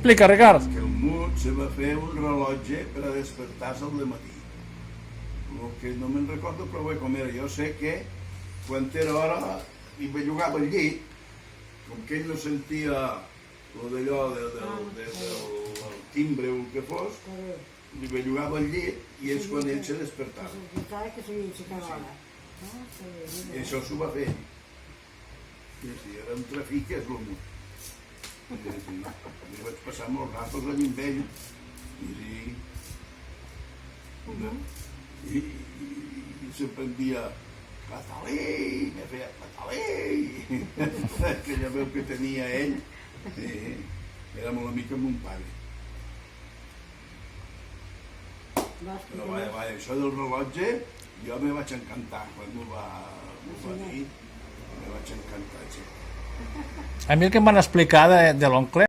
Explica, Ricard. Que el Mut se va fer un rellotge per a despertar-se al matí. El que no me'n recordo prou bé com era. Jo sé que quan era hora i bellugava el llit, com que ell no sentia d'allò del timbre o el que fos, li bellugava el llit i és quan ell se despertava. I això s'ho va fer. Sí, era un trafic, és el Mut. Jo vaig passar molts ratos allà amb ell i sempre em dia Catalí, me feia Catalí. Aquella veu que tenia ell era molt amic amb mon pare. Però vaja, això del rellotge jo me vaig encantar quan m'ho va dir, me vaig encantar. A mi el que em van explicar de l'oncle